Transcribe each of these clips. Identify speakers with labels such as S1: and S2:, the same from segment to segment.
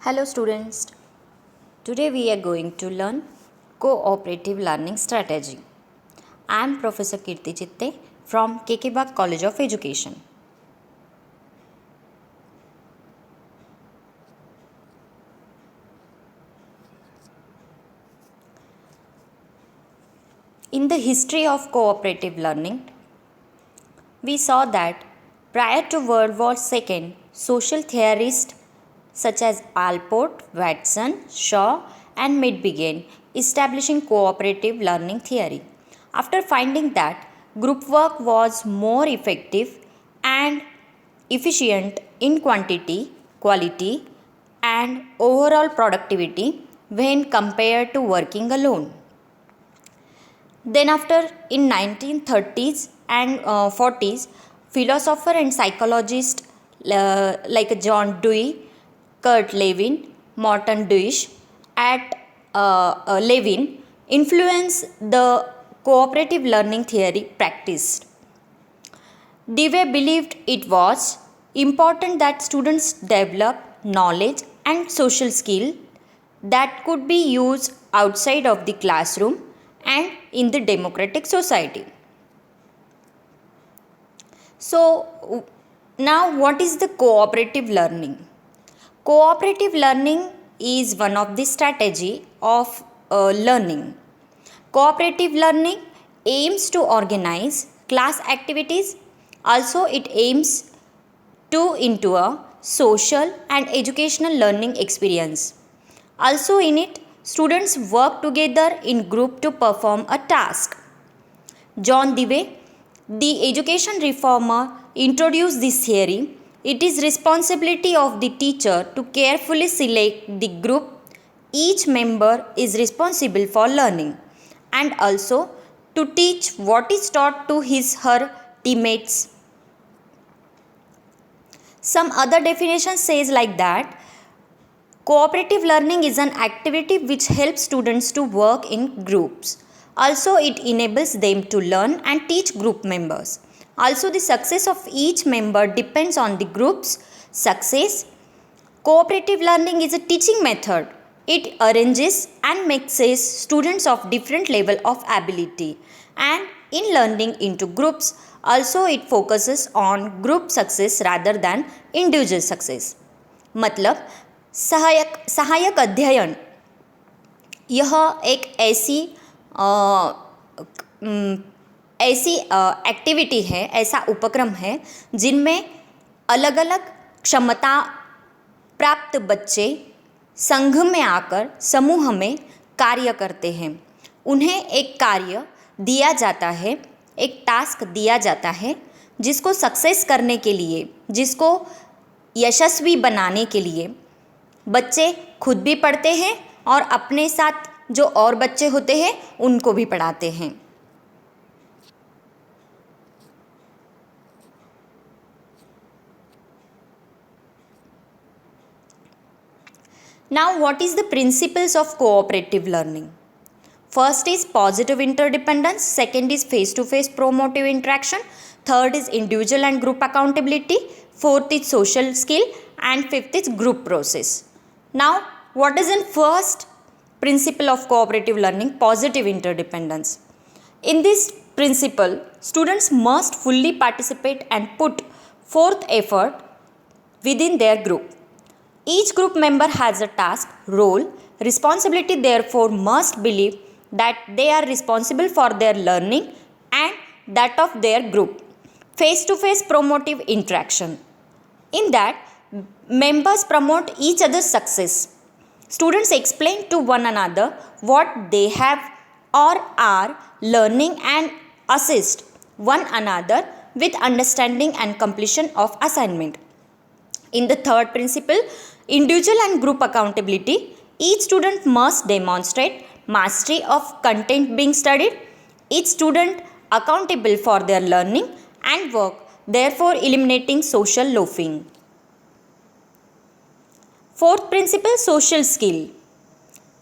S1: Hello students, today we are going to learn cooperative learning strategy. I am Professor Kirti Chitte from KK Bagh College of Education. In the history of cooperative learning, we saw that prior to World War II, social theorists such as Alport, Watson, Shaw, and Mead began establishing cooperative learning theory. After finding that group work was more effective and efficient in quantity, quality, and overall productivity when compared to working alone. Then after in 1930s and 40s, philosopher and psychologist like John Dewey, Kurt Lewin, Morton Deutsch at Levin influenced the cooperative learning theory practiced. Dewey believed it was important that students develop knowledge and social skill that could be used outside of the classroom and in the democratic society. So, now what is the cooperative learning? Cooperative learning is one of the strategy of learning. Cooperative learning aims to organize class activities. Also, it aims to into a social and educational learning experience. Also, in it, students work together in group to perform a task. John Dewey, the education reformer, introduced this theory. It is responsibility of the teacher to carefully select the group. Each member is responsible for learning and also to teach what is taught to his her teammates. Some other definition says like that cooperative learning is an activity which helps students to work in groups. Also, it enables them to learn and teach group members. Also, the success of each member depends on the group's success. Cooperative learning is a teaching method. It arranges and mixes students of different level of ability and in learning into groups. Also, it focuses on group success rather than individual success. मतलब सहायक अध्ययन यह एक ऐसी activity है, ऐसा उपक्रम है जिनमें अलग अलग क्षमता प्राप्त बच्चे संघ में आकर समूह में कार्य करते हैं. उन्हें एक कार्य दिया जाता है, एक टास्क दिया जाता है जिसको सक्सेस करने के लिए, जिसको यशस्वी बनाने के लिए बच्चे खुद भी पढ़ते हैं और अपने साथ जो और बच्चे होते हैं उनको भी पढ़ाते हैं. Now, what is the principles of cooperative learning? First is positive interdependence, second is face-to-face promotive interaction, third is individual and group accountability, fourth is social skill, and fifth is group process. Now, what is in first principle of cooperative learning? Positive interdependence. In this principle, students must fully participate and put forth effort within their group. Each group member has a task, role, responsibility, therefore must believe that they are responsible for their learning and that of their group. Face-to-face promotive interaction. In that, members promote each other's success. Students explain to one another what they have or are learning and assist one another with understanding and completion of assignment. In the third principle, individual and group accountability, each student must demonstrate mastery of content being studied. Each student accountable for their learning and work, therefore eliminating social loafing. Fourth principle, social skill.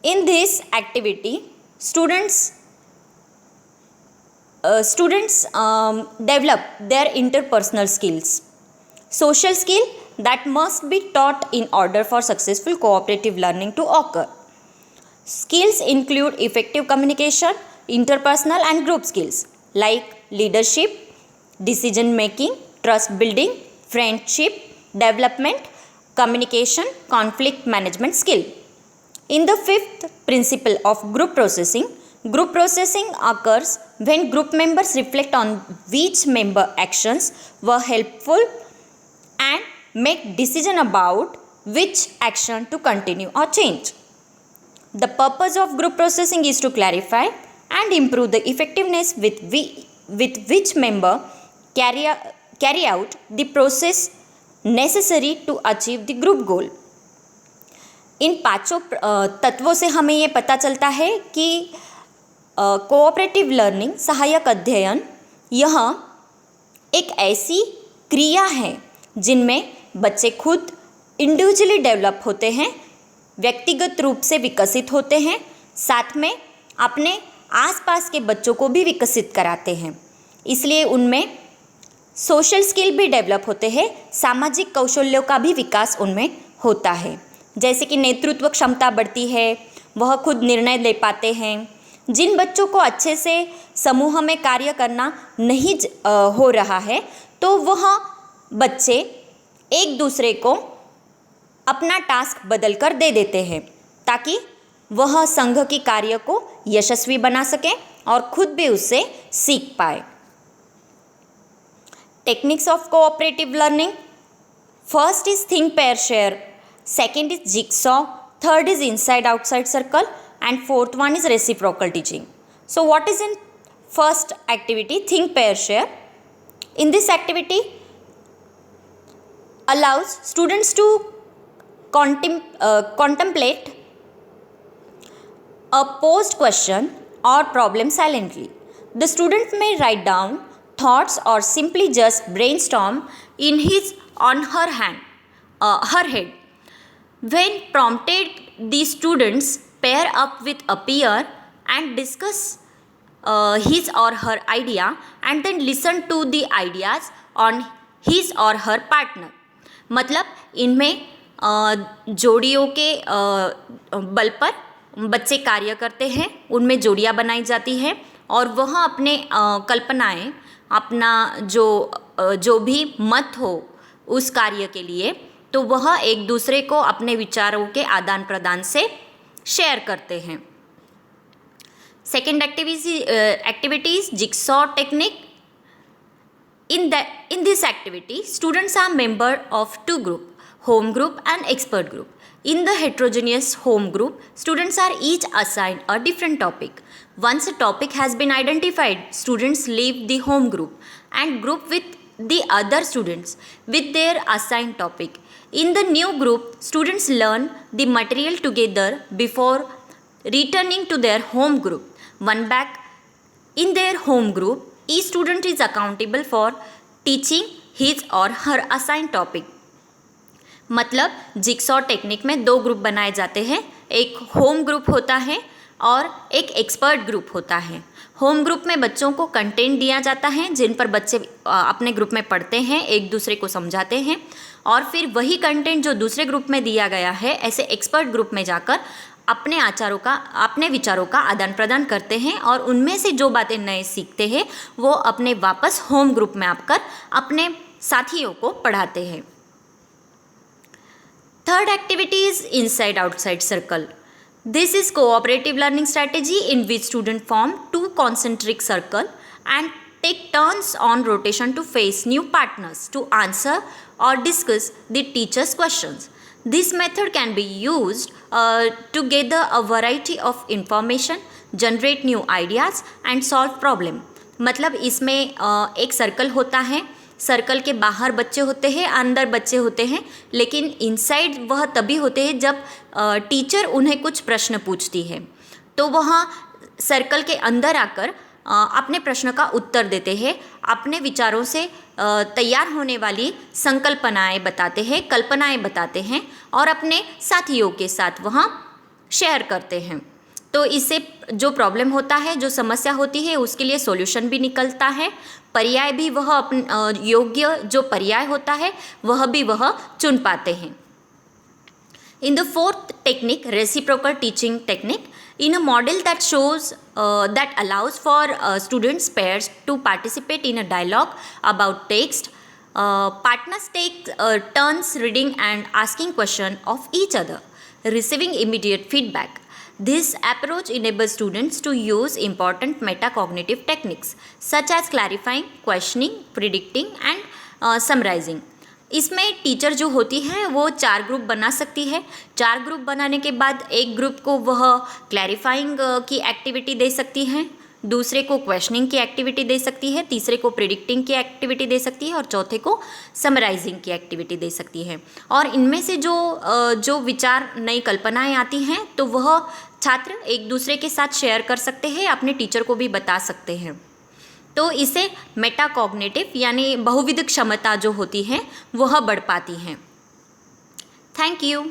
S1: In this activity, students develop their interpersonal skills. Social skill, that must be taught in order for successful cooperative learning to occur. Skills include effective communication, interpersonal and group skills like leadership, decision making, trust building, friendship, development, communication, conflict management skill. In the fifth principle of group processing occurs when group members reflect on which member actions were helpful and make decision about which action to continue or change. The purpose of group processing is to clarify and improve the effectiveness with which member carry out the process necessary to achieve the group goal. इन पांचों तत्वों से हमें ये पता चलता है कि cooperative learning सहायक अध्ययन यह एक ऐसी क्रिया है जिनमें बच्चे खुद इंडिविजुअली डेवलप होते हैं, व्यक्तिगत रूप से विकसित होते हैं, साथ में अपने आसपास के बच्चों को भी विकसित कराते हैं। इसलिए उनमें सोशल स्किल भी डेवलप होते हैं, सामाजिक कौशल्यों का भी विकास उनमें होता है। जैसे कि नेतृत्व क्षमता बढ़ती है, वह खुद निर्णय ले पाते हैं। जिन बच्चों को अच्छे से समूह में कार्य करना नहीं हो रहा है तो वह बच्चे एक दूसरे को अपना टास्क बदल कर दे देते हैं ताकि वह संघ की कार्य को यशस्वी बना सकें और खुद भी उससे सीख पाए। Techniques of cooperative learning, first is think pair share, second is jigsaw, third is inside outside circle and fourth one is reciprocal teaching. So what is in first activity, think pair share? In this activity allows students to contemplate a posed question or problem silently. The student may write down thoughts or simply just brainstorm in his on her head. When prompted, the students pair up with a peer and discuss his or her idea and then listen to the ideas on his or her partner. मतलब इनमें जोड़ियों के बल पर बच्चे कार्य करते हैं, उनमें जोड़ियाँ बनाई जाती हैं और वह अपने कल्पनाएं, अपना जो भी मत हो उस कार्य के लिए, तो वह एक दूसरे को अपने विचारों के आदान प्रदान से शेयर करते हैं। Second activity is jigsaw technique. In this activity, students are member of two group, home group and expert group. In the heterogeneous home group, students are each assigned a different topic. Once a topic has been identified, students leave the home group and group with the other students with their assigned topic. In the new group, students learn the material together before returning to their home group. One back in their home group, each student is accountable for teaching his or her assigned topic. मतलब jigsaw technique में दो group बनाए जाते हैं, एक home group होता है और एक एक्सपर्ट ग्रुप होता है। होम ग्रुप में बच्चों को कंटेंट दिया जाता है जिन पर बच्चे अपने ग्रुप में पढ़ते हैं, एक दूसरे को समझाते हैं और फिर वही कंटेंट जो दूसरे ग्रुप में दिया गया है ऐसे एक्सपर्ट ग्रुप में जाकर अपने विचारों का आदान प्रदान करते हैं और उनमें से जो बातें नए सीखते हैं वो अपने वापस होम ग्रुप में आकर अपने साथियों को पढ़ाते हैं। Third activity is inside outside circle. This is cooperative learning strategy in which students form two concentric circles and take turns on rotation to face new partners to answer or discuss the teacher's questions. This method can be used to gather a variety of information, generate new ideas and solve problem. मतलब इसमें एक circle होता है, circle के बाहर बच्चे होते हैं, अंदर बच्चे होते हैं, लेकिन इनसाइड वह तभी होते हैं जब टीचर उन्हें कुछ प्रश्न पूछती है तो वह सर्कल के अंदर आकर अपने प्रश्न का उत्तर देते हैं, अपने विचारों से तैयार होने वाली संकल्पनाएं बताते हैं, कल्पनाएं बताते हैं और अपने साथियों के साथ वह शेयर करते हैं. तो इससे जो प्रॉब्लम होता है, जो समस्या होती है, उसके लिए सॉल्यूशन भी निकलता है। पर्याय भी वह योग्य जो पर्याय होता है वह भी वह चुन पाते हैं। In the fourth technique, reciprocal teaching technique, in a model that shows that allows for students pairs to participate in a dialogue about text, partners take turns reading and asking question of each other, receiving immediate feedback. This approach enables students to use important metacognitive techniques such as clarifying, questioning, predicting and summarizing. इसमें teacher जो होती है वो 4 group बना सकती है। 4 group बनाने के बाद एक ग्रुप को वह क्लैरिफाइंग की एक्टिविटी दे सकती है, दूसरे को क्वेश्चनिंग की एक्टिविटी दे सकती है, तीसरे को प्रिडिक्टिंग की एक्टिविटी दे सकती है और चौथे को समराइजिंग की एक्टिविटी दे सकती है। और इनमें से जो विचार, नई कल्पनाएं आती हैं तो वह छात्र एक दूसरे के साथ शेयर कर सकते हैं, अपने टीचर को भी बता सकते हैं। तो इसे मेटाकॉग्निटिव यानी बहुविध क्षमता जो होती है वह बढ़ पाती हैं। Thank you.